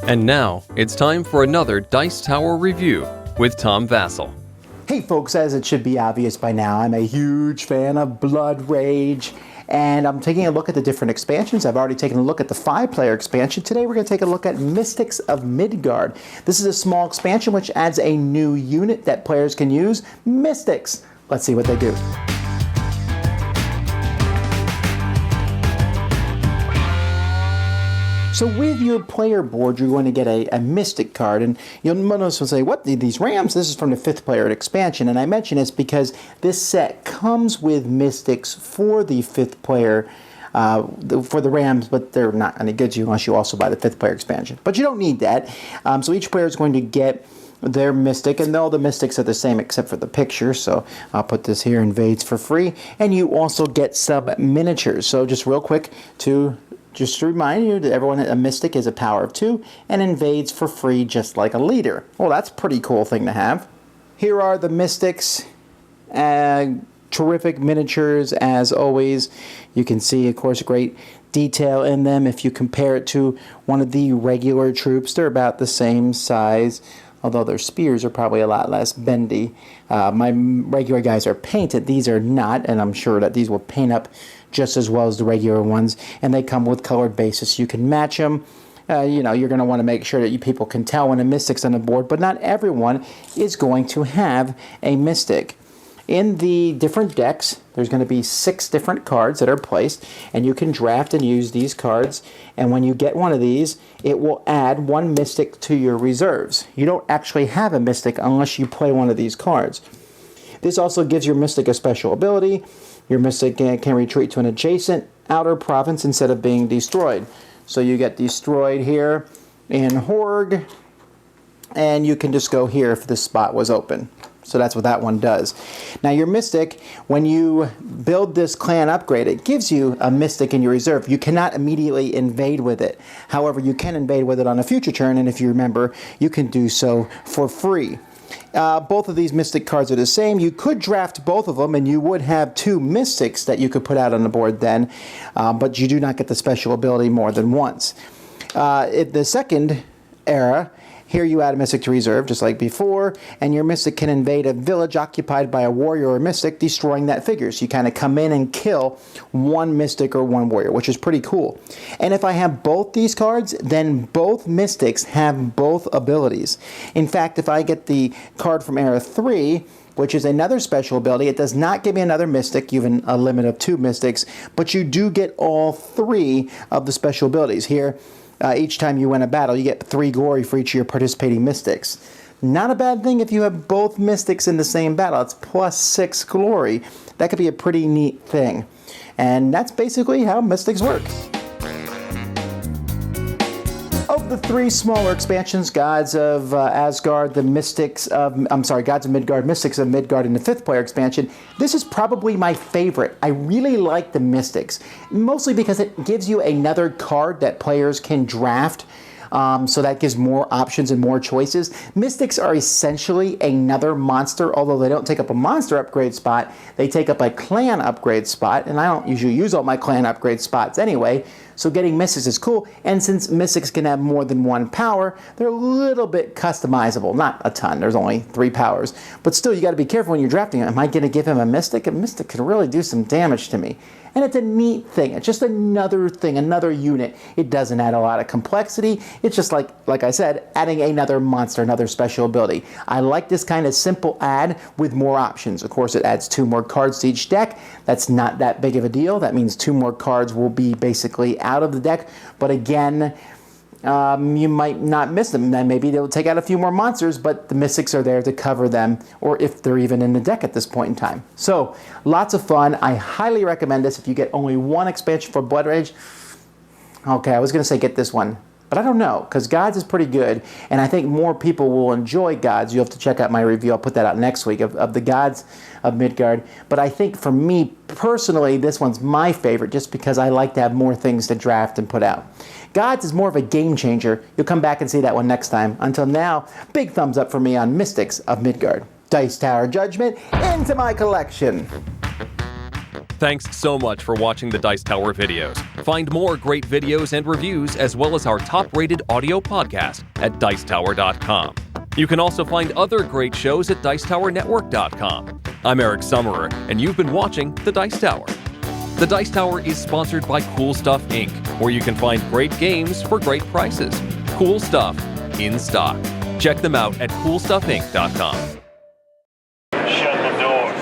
And now, it's time for another Dice Tower review with Tom Vasel. Hey folks, as it should be obvious by now, I'm a huge fan of Blood Rage, and I'm taking a look at the different expansions. I've already taken a look at the 5-player expansion. Today we're going to take a look at Mystics of Midgard. This is a small expansion which adds a new unit that players can use, Mystics. Let's see what they do. So with your player board, you're going to get a Mystic card, and you'll notice and say, what, these Rams? This is from the 5th player expansion, and I mention this because this set comes with Mystics for the 5th player, for the Rams, but they're not any good to you unless you also buy the 5th player expansion. But you don't need that, so each player is going to get their Mystic, and all the Mystics are the same except for the picture, so I'll put this here, invades for free, and you also get some miniatures. So just real quick just to remind you that everyone, a Mystic is a power of 2 and invades for free just like a leader. Well, that's a pretty cool thing to have. Here are the Mystics. Terrific miniatures as always. You can see, of course, great detail in them. If you compare it to one of the regular troops, they're about the same size, although their spears are probably a lot less bendy. My regular guys are painted. These are not, and I'm sure that these will paint up just as well as the regular ones, and they come with colored bases. You can match them. You're going to want to make sure that you people can tell when a Mystic's on the board, but not everyone is going to have a Mystic. In the different decks, there's going to be 6 different cards that are placed, and you can draft and use these cards, and when you get one of these, it will add 1 Mystic to your reserves. You don't actually have a Mystic unless you play one of these cards. This also gives your Mystic a special ability. Your Mystic can retreat to an adjacent outer province instead of being destroyed. So you get destroyed here in Horg, and you can just go here if this spot was open. So that's what that one does. Now your Mystic, when you build this clan upgrade, it gives you a Mystic in your reserve. You cannot immediately invade with it. However, you can invade with it on a future turn, and if you remember, you can do so for free. Both of these Mystic cards are the same. You could draft both of them, and you would have 2 Mystics that you could put out on the board then, but you do not get the special ability more than once. In the second era, here you add a Mystic to reserve, just like before, and your Mystic can invade a village occupied by a warrior or Mystic, destroying that figure. So you kind of come in and kill 1 Mystic or 1 warrior, which is pretty cool. And if I have both these cards, then both Mystics have both abilities. In fact, if I get the card from Era 3, which is another special ability, it does not give me another Mystic, even a limit of 2 Mystics, but you do get all 3 of the special abilities. Here, each time you win a battle, you get 3 glory for each of your participating Mystics. Not a bad thing if you have both Mystics in the same battle. It's plus 6 glory. That could be a pretty neat thing. And that's basically how Mystics work. Of the 3 smaller expansions, Gods of Asgard, the Gods of Midgard, Mystics of Midgard, and the 5th player expansion, this is probably my favorite. I really like the Mystics, mostly because it gives you another card that players can draft. So that gives more options and more choices. Mystics are essentially another monster, although they don't take up a monster upgrade spot. They take up a clan upgrade spot, and I don't usually use all my clan upgrade spots anyway, so getting Mystics is cool. And since Mystics can have more than 1 power, they're a little bit customizable. Not a ton, there's only 3 powers. But still, you got to be careful when you're drafting him. Am I going to give him a Mystic? A Mystic could really do some damage to me. And it's a neat thing. It's just another thing, another unit. It doesn't add a lot of complexity. It's just like I said, adding another monster, another special ability. I like this kind of simple add with more options. Of course, it adds 2 more cards to each deck. That's not that big of a deal. That means 2 more cards will be basically out of the deck. But again, you might not miss them. Then maybe they'll take out a few more monsters, but the Mystics are there to cover them, or if they're even in the deck at this point in time. So, lots of fun. I highly recommend this if you get only 1 expansion for Blood Rage. Okay, I was going to say get this one, but I don't know, because Gods is pretty good, and I think more people will enjoy Gods. You'll have to check out my review. I'll put that out next week of the Gods of Midgard. But I think for me, personally, this one's my favorite, just because I like to have more things to draft and put out. Gods is more of a game changer. You'll come back and see that one next time. Until now, big thumbs up for me on Mystics of Midgard. Dice Tower Judgment into my collection. Thanks so much for watching the Dice Tower videos. Find more great videos and reviews as well as our top-rated audio podcast at Dicetower.com. You can also find other great shows at Dicetowernetwork.com. I'm Eric Summerer, and you've been watching The Dice Tower. The Dice Tower is sponsored by Cool Stuff Inc., where you can find great games for great prices. Cool stuff in stock. Check them out at CoolStuffInc.com. Shut the door.